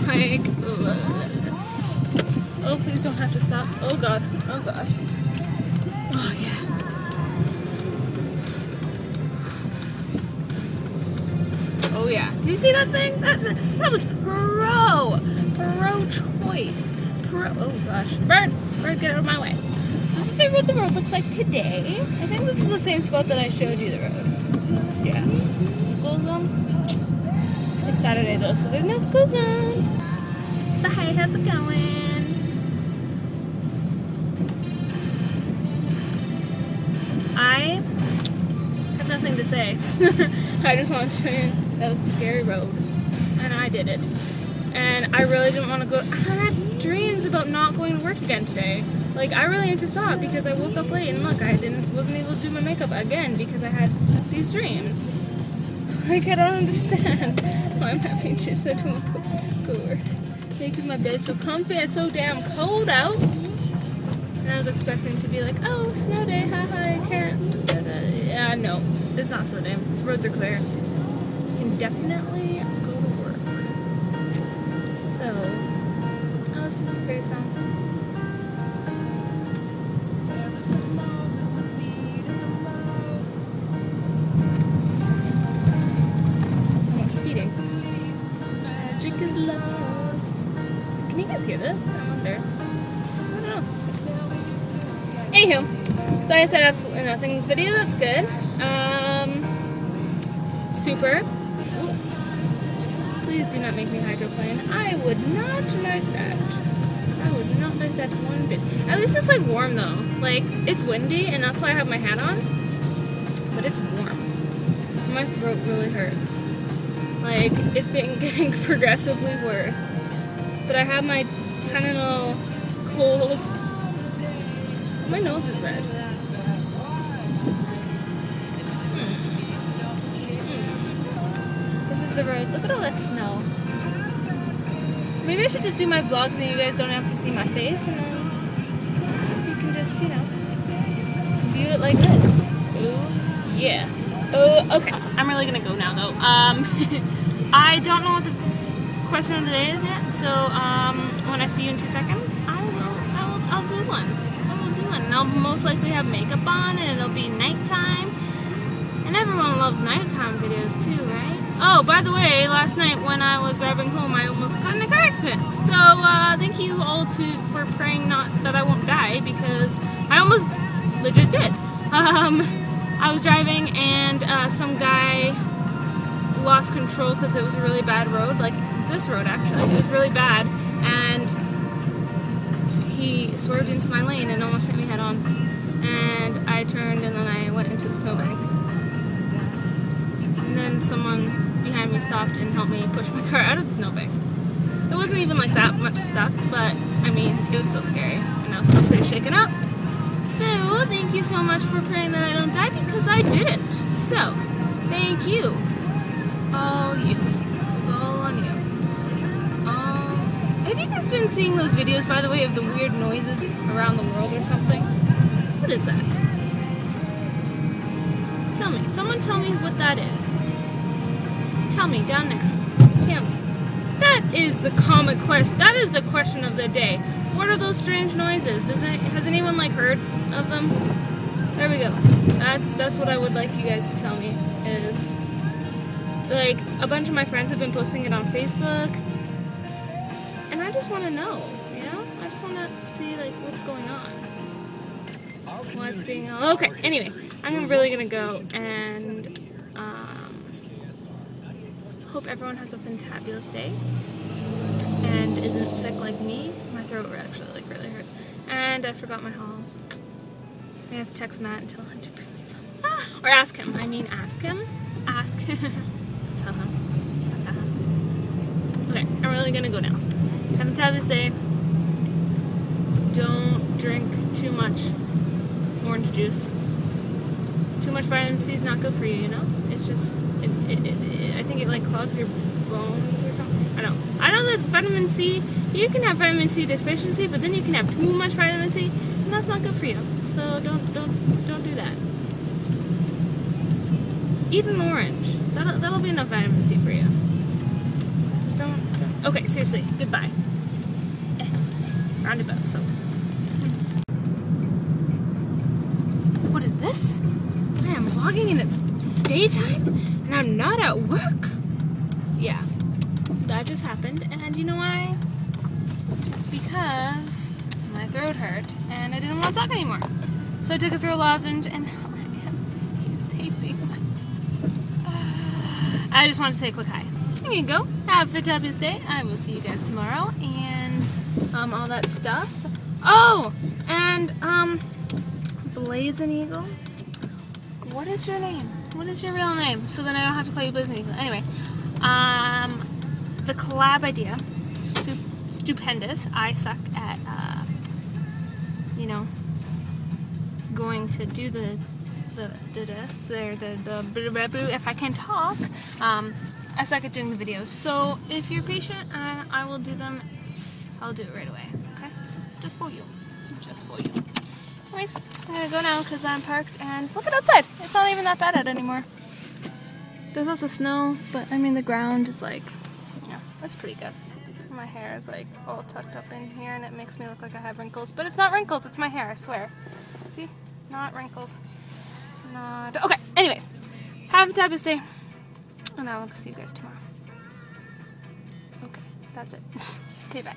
Like, oh, please don't have to stop. Oh god, oh god. Oh yeah. Oh yeah. Do you see that thing? That was pro-choice. Oh gosh. Bird, get out of my way. This is what the road looks like today. I think this is the same spot that I showed you the road. Yeah. School zone. It's Saturday though, so there's no school zone. So hey, how's it going? I have nothing to say. I just want to show you that was a scary road, and I did it. And I really didn't want to go. I had dreams about not going to work again today. Like, I really had to stop because I woke up late, and look, I wasn't able to do my makeup again because I had these dreams. Like, I don't understand why I'm having to sit to my cooler. Maybe because my bed's so comfy, it's so damn cold out. And I was expecting to be like, oh, snow day, haha, I can't. Yeah, no, it's not snow day. Roads are clear. You can definitely go to work. So, oh, this is a pretty song. Speeding. Magic is lost. Can you guys hear this? I wonder. I don't know. Anywho, so I said absolutely nothing in this video. That's good. Super. Ooh. Please do not make me hydroplane. I would not like that. I would not like that one bit. At least it's like warm though. Like, it's windy and that's why I have my hat on. But it's warm. My throat really hurts. Like, it's been getting progressively worse. But I have my Tylenol cold. My nose is red. This is the road. Look at all that snow. Maybe I should just do my vlogs and you guys don't have to see my face, and then you can just, you know, view it like this. Ooh, yeah. Oh, okay. I'm really gonna go now though. I don't know what the question of the day is yet, so when I see you in 2 seconds, I'll do one. I will do one. And I'll most likely have makeup on, and it'll be nighttime. And everyone loves nighttime videos too, right? Oh, by the way, last night when I was driving home, I almost got in a car accident. So thank you all for praying not that I won't die, because I almost legit did. I was driving and some guy lost control because it was a really bad road, like this road actually. It was really bad, and he swerved into my lane and almost hit me head on. And I turned and then I went into a snowbank. And then someone behind me stopped and helped me push my car out of the snowbank. It wasn't even like that much stuck, but I mean, it was still scary and I was still pretty shaken up. So, thank you so much for praying that I don't die, because I didn't. So, thank you. All you. It was all on you. Have you guys been seeing those videos, by the way, of the weird noises around the world or something? What is that? Tell me. Someone tell me what that is. Tell me, down there. Tell me. That is the comic question. That is the question of the day. What are those strange noises? Has anyone like heard of them? There we go. That's what I would like you guys to tell me. Is like a bunch of my friends have been posting it on Facebook, and I just want to know. You know, I just want to see like what's going on. What's being okay? Anyway, I'm really gonna go and hope everyone has a fantabulous day and isn't sick like me. My throat actually like really hurts, and I forgot my halls. I have to text Matt and tell him to bring me some, or ask him. I mean, ask him. Ask him. Tell him. I'll tell him. Okay, I'm really gonna go now. Have a fantabulous day. Don't drink too much orange juice. Too much vitamin C is not good for you, you know? It's just, I think it like clogs your bones or something. I know that vitamin C, you can have vitamin C deficiency, but then you can have too much vitamin C, and that's not good for you. So don't do that. Eat an orange. That'll be enough vitamin C for you. Just don't Okay, seriously, goodbye. Roundabout, so. What is this? I am vlogging and it's daytime and I'm not at work? Yeah, that just happened, and you know why? It's because my throat hurt and I didn't want to talk anymore. So I took a throat lozenge and now I am taping it. I just want to say a quick hi. There you go. Have a fabulous day. I will see you guys tomorrow and all that stuff. Oh, and Blazing Eagle. What is your name? What is your real name? So then I don't have to call you Blazing Eagle. Anyway, the collab idea, stupendous. I suck at, you know, going to do if I can talk. I suck at doing the videos. So if you're patient, I will do them. I'll do it right away. Okay? Just for you. Just for you. Anyways, I'm gonna go now because I'm parked and look at outside. It's not even that bad out anymore. There's lots of snow, but I mean the ground is like, yeah, that's pretty good. My hair is like all tucked up in here and it makes me look like I have wrinkles, but it's not wrinkles, it's my hair, I swear. See? Not wrinkles. Not. Okay, anyways, have a fabulous day and I will see you guys tomorrow. Okay, that's it. Okay, bye.